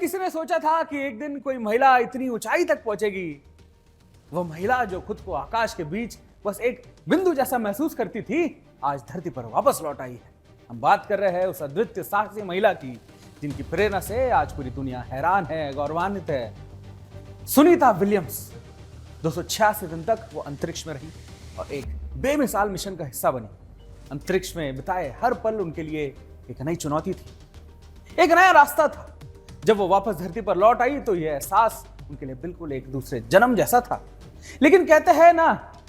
किसी ने सोचा था कि एक दिन कोई महिला इतनी ऊंचाई तक पहुंचेगी? वह महिला जो खुद को आकाश के बीच बस एक बिंदु जैसा महसूस करती थी, आज धरती पर वापस लौट आई है। हम बात कर रहे हैं उस अद्वितीय साहसी महिला की, जिनकी प्रेरणा से आज पूरी दुनिया हैरान है, गौरवान्वित है। सुनीता विलियम्स 286 दिन तक वो अंतरिक्ष में रही और एक बेमिसाल मिशन का हिस्सा बनी। अंतरिक्ष में बिताए हर पल उनके लिए एक नई चुनौती थी, एक नया रास्ता था। जब वो वापस धरती पर लौट आई तो यह एहसास उनके लिए बिल्कुल एक दूसरे जन्म जैसा था। लेकिन कहते हैं ना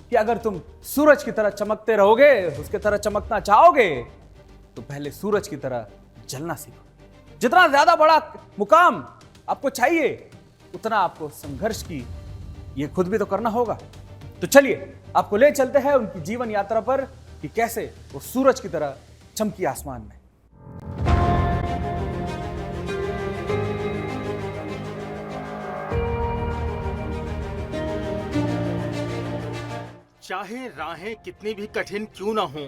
कि अगर तुम सूरज की तरह चमकते रहोगे, उसकी तरह चमकना चाहोगे, तो पहले सूरज की तरह जलना सीखो। जितना ज्यादा बड़ा मुकाम आपको चाहिए, उतना आपको संघर्ष की ये खुद भी तो करना होगा। तो चलिए आपको ले चलते हैं उनकी जीवन यात्रा पर कि कैसे वो सूरज की तरह चमकी आसमान में। चाहे राहें कितनी भी कठिन क्यों ना हो,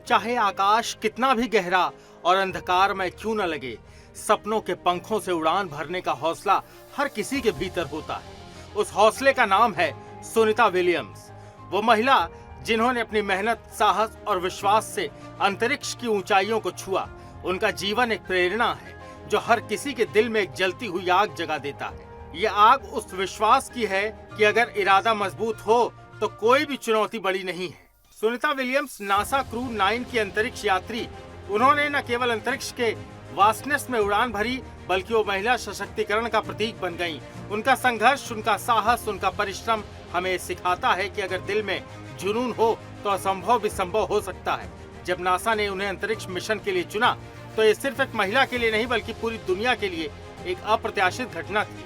चाहे आकाश कितना भी गहरा और अंधकार में क्यों न लगे, सपनों के पंखों से उड़ान भरने का हौसला हर किसी के भीतर होता है। उस हौसले का नाम है सुनीता विलियम्स। वो महिला जिन्होंने अपनी मेहनत, साहस और विश्वास से अंतरिक्ष की ऊंचाइयों को छुआ। उनका जीवन एक प्रेरणा है जो हर किसी के दिल में एक जलती हुई आग जगा देता है। ये आग उस विश्वास की है कि अगर इरादा मजबूत हो तो कोई भी चुनौती बड़ी नहीं है। सुनीता विलियम्स नासा क्रू 9 की अंतरिक्ष यात्री। उन्होंने न केवल अंतरिक्ष के वास्टनेस में उड़ान भरी, बल्कि वो महिला सशक्तिकरण का प्रतीक बन गईं। उनका संघर्ष, उनका साहस, उनका परिश्रम हमें सिखाता है कि अगर दिल में जुनून हो तो असंभव भी संभव हो सकता है। जब नासा ने उन्हें अंतरिक्ष मिशन के लिए चुना तो ये सिर्फ एक महिला के लिए नहीं बल्कि पूरी दुनिया के लिए एक अप्रत्याशित घटना थी।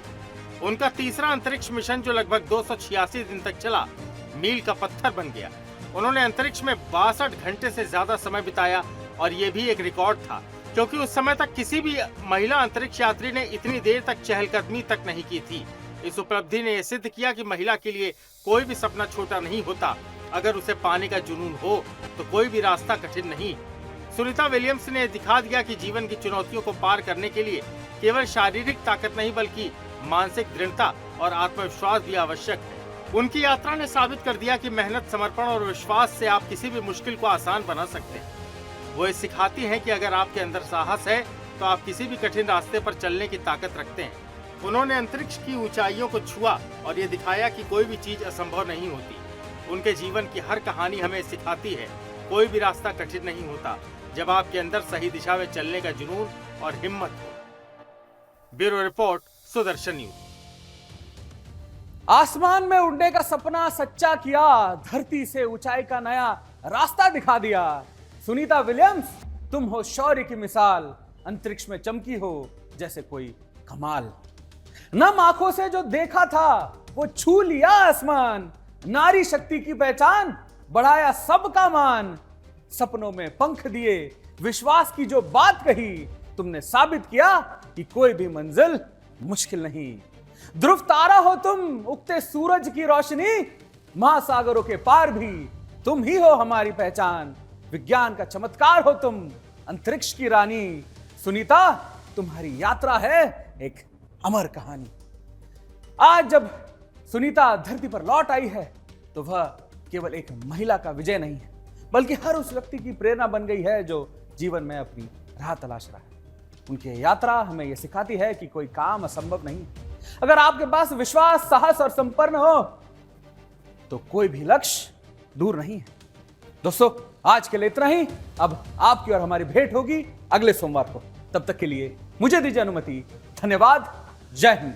उनका तीसरा अंतरिक्ष मिशन जो लगभग 286 दिन तक चला, मील का पत्थर बन गया। उन्होंने अंतरिक्ष में 62 घंटे से ज्यादा समय बिताया और ये भी एक रिकॉर्ड था, क्योंकि उस समय तक किसी भी महिला अंतरिक्ष यात्री ने इतनी देर तक चहलकदमी तक नहीं की थी। इस उपलब्धि ने यह सिद्ध किया कि महिला के लिए कोई भी सपना छोटा नहीं होता। अगर उसे पाने का जुनून हो तो कोई भी रास्ता कठिन नहीं। सुनीता विलियम्स ने दिखा दिया कि जीवन की चुनौतियों को पार करने के लिए केवल शारीरिक ताकत नहीं बल्कि मानसिक दृढ़ता और आत्मविश्वास भी आवश्यक है। उनकी यात्रा ने साबित कर दिया कि मेहनत, समर्पण और विश्वास से आप किसी भी मुश्किल को आसान बना सकते हैं। वो ये सिखाती हैं कि अगर आपके अंदर साहस है तो आप किसी भी कठिन रास्ते पर चलने की ताकत रखते हैं। उन्होंने अंतरिक्ष की ऊंचाइयों को छुआ और ये दिखाया कि कोई भी चीज असंभव नहीं होती। उनके जीवन की हर कहानी हमें सिखाती है कोई भी रास्ता कठिन नहीं होता जब आपके अंदर सही दिशा में चलने का जुनून और हिम्मत हो। Bureau report, Sudarshan news. आसमान में उड़ने का सपना सच्चा किया, धरती से ऊंचाई का नया रास्ता दिखा दिया। सुनीता विलियम्स, तुम हो शौर्य की मिसाल, अंतरिक्ष में चमकी हो जैसे कोई कमाल। नम आंखों से जो देखा था वो छू लिया आसमान, नारी शक्ति की पहचान, बढ़ाया सबका मान। सपनों में पंख दिए, विश्वास की जो बात कही, तुमने साबित किया कि कोई भी मंजिल मुश्किल नहीं। ध्रुव तारा हो तुम, उगते सूरज की रोशनी, महासागरों के पार भी तुम ही हो हमारी पहचान। विज्ञान का चमत्कार हो तुम, अंतरिक्ष की रानी। सुनीता, तुम्हारी यात्रा है एक अमर कहानी। आज जब सुनीता धरती पर लौट आई है तो वह केवल एक महिला का विजय नहीं है, बल्कि हर उस व्यक्ति की प्रेरणा बन गई है जो जीवन में अपनी राह तलाश रहा है। उनकी यात्रा हमें यह सिखाती है कि कोई काम असंभव नहीं। अगर आपके पास विश्वास, साहस और संपन्न हो तो कोई भी लक्ष्य दूर नहीं है। दोस्तों, आज के लिए इतना ही। अब आपकी और हमारी भेंट होगी अगले सोमवार को। तब तक के लिए मुझे दीजिए अनुमति। धन्यवाद। जय हिंद।